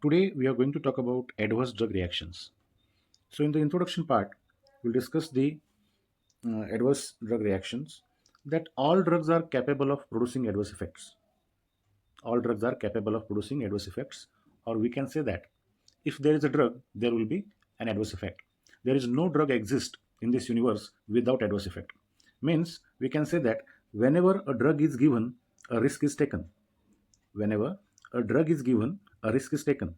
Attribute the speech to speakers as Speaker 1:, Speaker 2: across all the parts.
Speaker 1: Today we are going to talk about adverse drug reactions. So in the introduction part, we'll discuss the adverse drug reactions, that all drugs are capable of producing adverse effects. All drugs are capable of producing adverse effects, or we can say that if there is a drug, there will be an adverse effect. There is no drug exist in this universe without adverse effect. Means we can say that whenever a drug is given, a risk is taken. Whenever a drug is given, a risk is taken.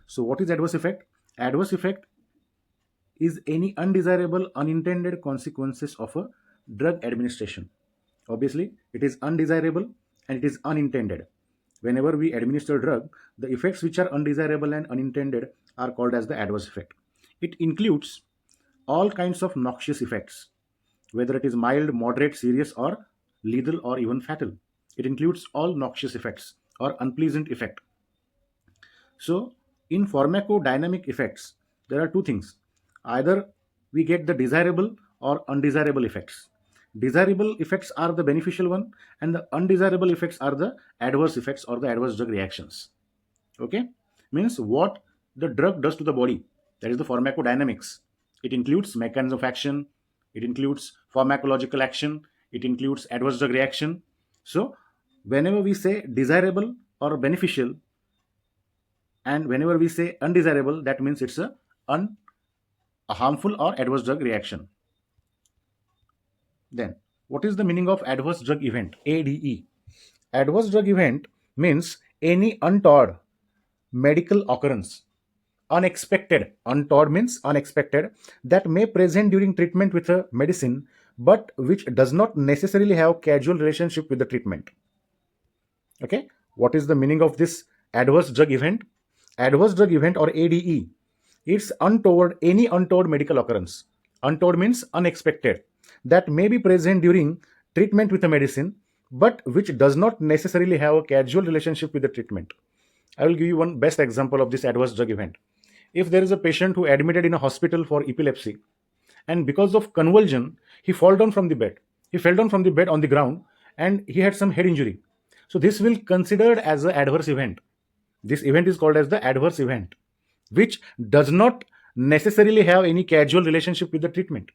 Speaker 1: So what is adverse effect? Adverse effect is any undesirable, unintended consequences of a drug administration. Obviously, it is undesirable and it is unintended. Whenever we administer drug, the effects which are undesirable and unintended are called as the adverse effect. It includes all kinds of noxious effects, whether it is mild, moderate, serious, or lethal, or even fatal. It includes all noxious effects or unpleasant effect. So, in pharmacodynamic effects, there are two things. Either we get the desirable or undesirable effects. Desirable effects are the beneficial one, and the undesirable effects are the adverse effects or the adverse drug reactions. Okay? Means what the drug does to the body. That is the pharmacodynamics. It includes mechanism of action, it includes pharmacological action, it includes adverse drug reaction. So, whenever we say desirable or beneficial, and whenever we say undesirable, that means it's a harmful or adverse drug reaction. Then what is the meaning of adverse drug event? ADE. Adverse drug event means any untoward medical occurrence, unexpected. Untoward means unexpected, that may present during treatment with a medicine but which does not necessarily have causal relationship with the treatment. Okay, what is the meaning of this adverse drug event? Adverse drug event, or ADE, it's untoward, any untoward medical occurrence. Untoward means unexpected, that may be present during treatment with a medicine but which does not necessarily have a causal relationship with the treatment. I will give you one best example of this adverse drug event. If there is a patient who admitted in a hospital for epilepsy, and because of convulsion he fell down from the bed, on the ground, and he had some head injury. So this will considered as an adverse event. This event is called as the adverse event, which does not necessarily have any causal relationship with the treatment.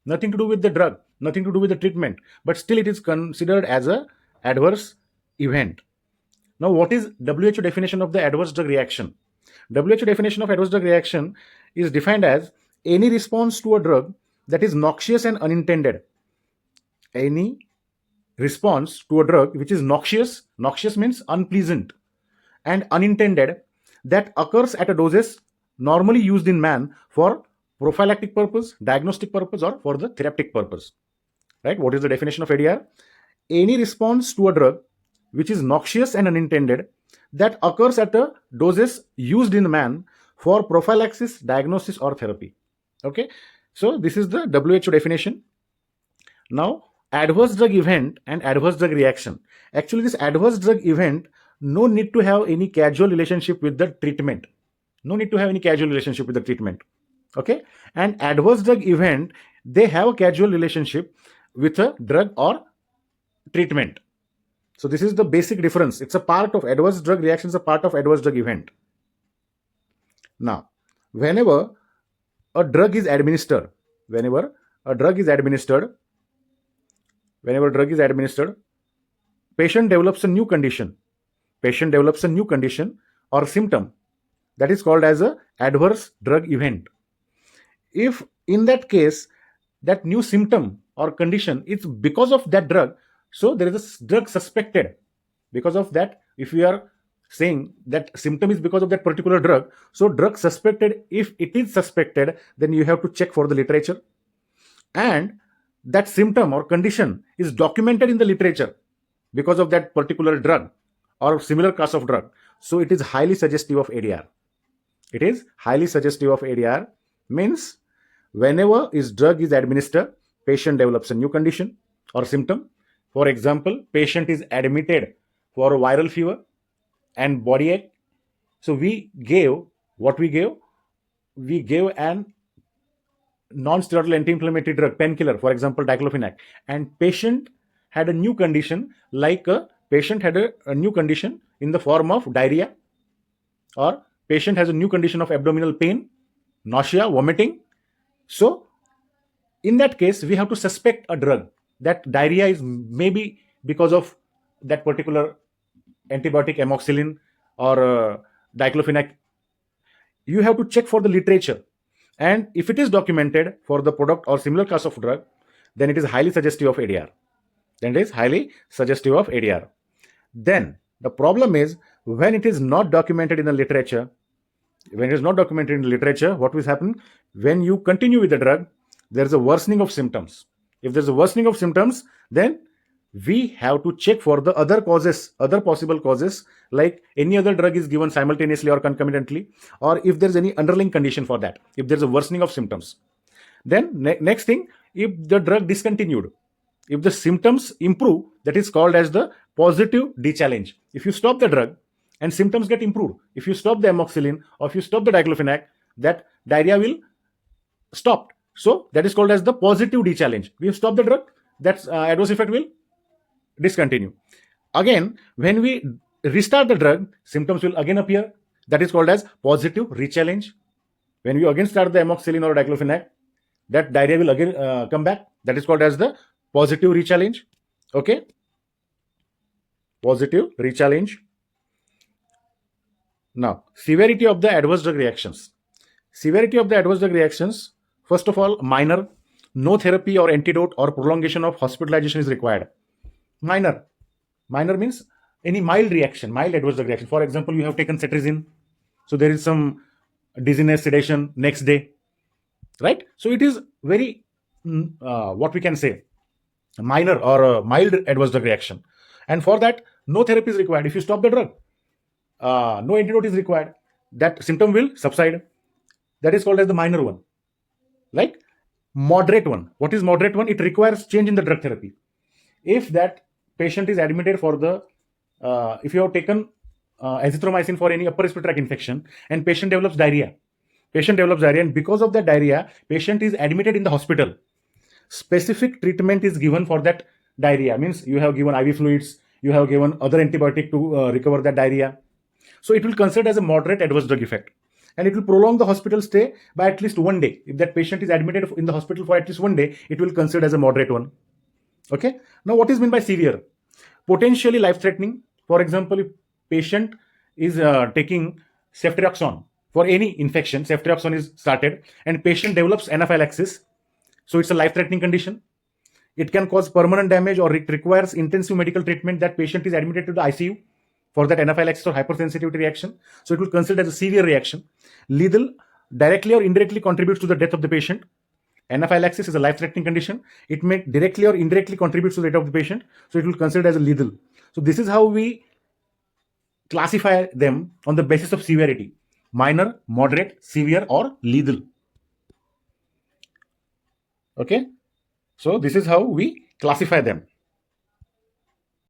Speaker 1: Nothing to do with the drug, nothing to do with the treatment, but still it is considered as a adverse event. Now, what is WHO definition of the adverse drug reaction? WHO definition of adverse drug reaction is defined as any response to a drug that is noxious and unintended. Any response to a drug which is noxious means unpleasant, and unintended, that occurs at a doses normally used in man for prophylactic purpose, diagnostic purpose, or for the therapeutic purpose. Right? What is the definition of ADR? Any response to a drug which is noxious and unintended, that occurs at a doses used in man for prophylaxis, diagnosis, or therapy. Okay, so this is the WHO definition. Now, adverse drug event and adverse drug reaction. Actually, this adverse drug event no need to have any causal relationship with the treatment. No need to have any causal relationship with the treatment. Okay, and adverse drug event, they have a causal relationship with a drug or treatment. So this is the basic difference. It's a part of adverse drug reaction, is a part of adverse drug event. Now, whenever a drug is administered, patient develops a new condition. Or symptom, that is called as a adverse drug event. If in that case that new symptom or condition is because of that drug, so there is a drug suspected because of that. If we are saying that symptom is because of that particular drug, so drug suspected, if it is suspected, then you have to check for the literature, and that symptom or condition is documented in the literature because of that particular drug or similar class of drug. So it is highly suggestive of ADR. It is highly suggestive of ADR. Means whenever this drug is administered, patient develops a new condition or symptom. For example, patient is admitted for a viral fever and body ache. So we gave an non-steroidal anti-inflammatory drug, painkiller, for example, diclofenac, and patient had a new condition, like a patient had a new condition in the form of diarrhea or patient has a new condition of abdominal pain, nausea, vomiting. So in that case, we have to suspect a drug. That diarrhea is maybe because of that particular antibiotic amoxicillin or diclofenac. You have to check for the literature, and if it is documented for the product or similar class of drug, then it is highly suggestive of ADR. Then it is highly suggestive of ADR. Then the problem is when it is not documented in the literature. When it is not documented in the literature, what will happen? When you continue with the drug, there is a worsening of symptoms. If there's a worsening of symptoms, then we have to check for the other causes, other possible causes, like any other drug is given simultaneously or concomitantly, or if there's any underlying condition for that, if there's a worsening of symptoms. Then next thing, if the drug discontinued, if the symptoms improve, that is called as the positive de-challenge. If you stop the drug and symptoms get improved, if you stop the amoxicillin or if you stop the diclofenac, that diarrhea will stop. So that is called as the positive de-challenge. We have stopped the drug, that adverse effect will discontinue. Again, when we restart the drug, symptoms will again appear. That is called as positive re-challenge. When we again start the amoxicillin or diclofenac, that diarrhea will again come back. That is called as the positive re-challenge. Okay, positive re-challenge. Now, severity of the adverse drug reactions. Severity of the adverse drug reactions, first of all, minor. No therapy or antidote or prolongation of hospitalization is required. Minor. Minor means any mild reaction, mild adverse drug reaction. For example, you have taken cetirizine, so there is some dizziness, sedation next day, right? So it is very, what we can say, minor or a mild adverse drug reaction. And for that, no therapy is required. If you stop the drug, no antidote is required. That symptom will subside. That is called as the minor one. Like moderate one. What is moderate one? It requires change in the drug therapy. If that patient is admitted for the, if you have taken azithromycin for any upper respiratory tract infection and patient develops diarrhea, and because of that diarrhea, patient is admitted in the hospital. Specific treatment is given for that diarrhea. Means you have given IV fluids, you have given other antibiotic to recover that diarrhea. So it will consider as a moderate adverse drug effect. And it will prolong the hospital stay by at least 1 day. If that patient is admitted in the hospital for at least 1 day, it will consider as a moderate one. Okay. Now, what is meant by severe? Potentially life-threatening. For example, if patient is taking ceftriaxone for any infection, ceftriaxone is started, and patient develops anaphylaxis. So it's a life-threatening condition. It can cause permanent damage or it requires intensive medical treatment. That patient is admitted to the ICU for that anaphylaxis or hypersensitivity reaction. So it will consider as a severe reaction. Lethal, directly or indirectly contributes to the death of the patient. Anaphylaxis is a life-threatening condition. It may directly or indirectly contribute to the death of the patient. So it will consider as a lethal. So this is how we classify them on the basis of severity: minor, moderate, severe, or lethal. Okay. So this is how we classify them.